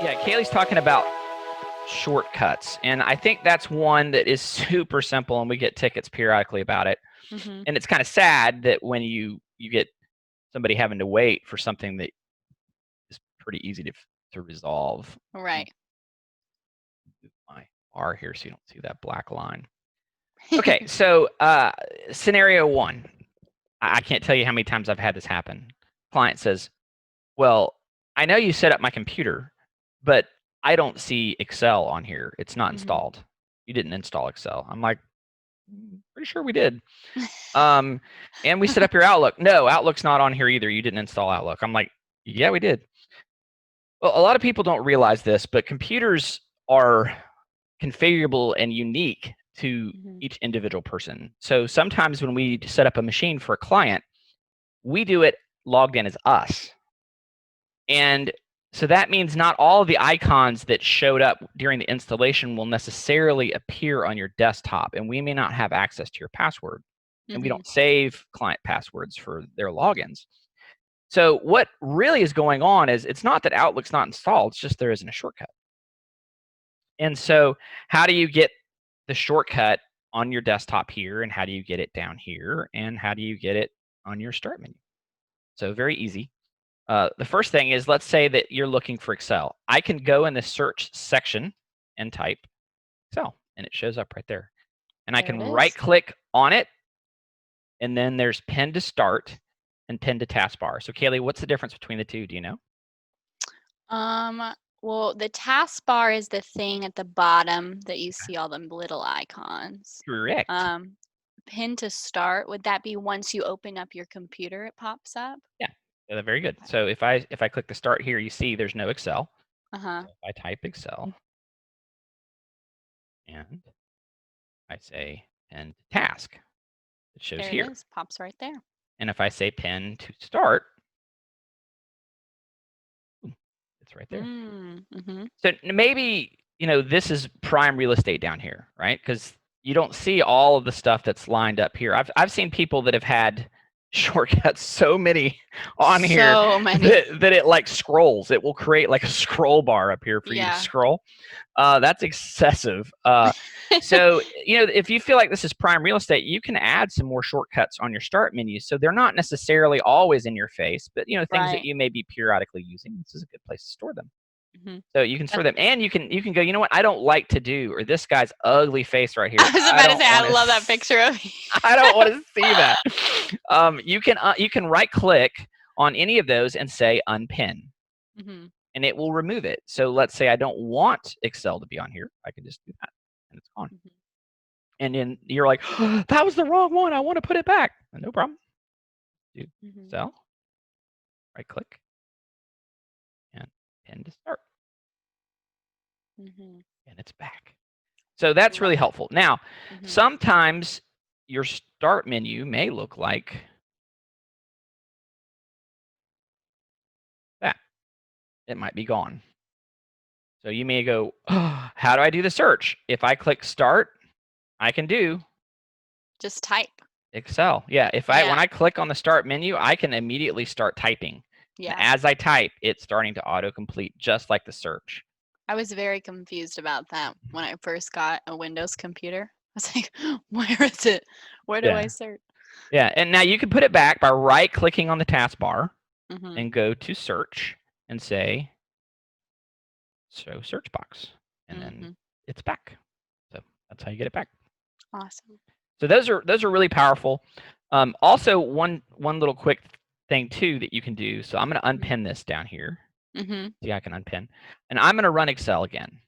Yeah, Kaylee's talking about shortcuts, and I think that's one that is super simple, and we get tickets periodically about it. Mhm. And it's kind of sad that when you get somebody having to wait for something that is pretty easy to resolve. Right. Move my R here so you don't see that black line. Okay, so scenario one. I can't tell you how many times I've had this happen. Client says, well, I know you set up my computer, but I don't see Excel on here. It's not installed. You didn't install Excel. I'm like, pretty sure we did. And we set up your Outlook. No, Outlook's not on here either. You didn't install Outlook. I'm like, yeah, we did. Well, a lot of people don't realize this, but computers are configurable and unique to each individual person. So sometimes when we set up a machine for a client, we do it logged in as us. And so that means not all of the icons that showed up during the installation will necessarily appear on your desktop, and we may not have access to your password. And we don't save client passwords for their logins. So what really is going on is it's not that Outlook's not installed, it's just there isn't a shortcut. And so how do you get the shortcut on your desktop here, and how do you get it down here, and how do you get it on your start menu? So very easy. The first thing is, let's say that you're looking for Excel. I can go in the search section and type Excel, and it shows up right there. And I can right-click on it, and then there's Pin to Start and Pin to Taskbar. So Kaylee, what's the difference between the two? Do you know? Well, the taskbar is the thing at the bottom that you see all them little icons. Correct. Pin to start, would that be once you open up your computer, it pops up? Yeah, very good. So if I click the start here, you see there's no Excel. So if I type Excel and I say Pin to Task, it shows there here. it is, pops right there. And if I say Pin to Start, it's right there. So maybe, this is prime real estate down here, right? Because you don't see all of the stuff that's lined up here. I've seen people that have had shortcuts so many on here that it like scrolls. It will create like a scroll bar up here for you to scroll. That's excessive. So, if you feel like this is prime real estate, you can add some more shortcuts on your start menu. So they're not necessarily always in your face, but things that you may be periodically using. This is a good place to store them. So you can store them, and you can go, you know what I don't like to do, or this guy's ugly face right here. I was about to say, I love that picture of me. I don't want to see that. You can right click on any of those and say Unpin. And it will remove it. So let's say I don't want Excel to be on here. I can just do that, and it's gone. And then you're like, oh, that was the wrong one. I want to put it back. No problem. Do Excel, right click, and Pin to Start. And it's back. So that's really helpful. Now, sometimes your start menu may look like that. It might be gone. So you may go, oh, how do I do the search? If I click Start, I can do just type Excel. Yeah, when I click on the Start menu, I can immediately start typing. Yeah. And as I type, it's starting to autocomplete just like the search. I was very confused about that when I first got a Windows computer. I was like, where is it? Where do I search? Yeah, and now you can put it back by right-clicking on the taskbar and go to Search and say, Show Search Box. And then it's back. So that's how you get it back. Awesome. So those are really powerful. Also, one little quick thing too that you can do. So I'm going to unpin this down here. See, I can unpin, and I'm going to run Excel again.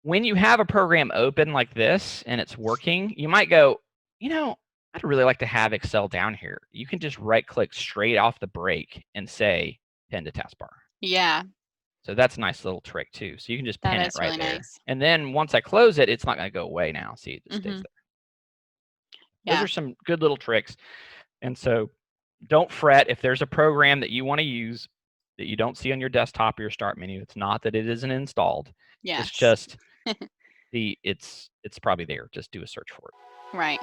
When you have a program open like this and it's working, you might go, I'd really like to have Excel down here. You can just right-click straight off the break and say Pin to Taskbar. Yeah. So that's a nice little trick too. So you can just pin it right really there. Nice. And then once I close it, it's not going to go away now. See, it just stays there. Those are some good little tricks. And so don't fret if there's a program that you want to use that you don't see on your desktop or your start menu. It's not that it isn't installed. Yes. It's just it's probably there. Just do a search for it. Right.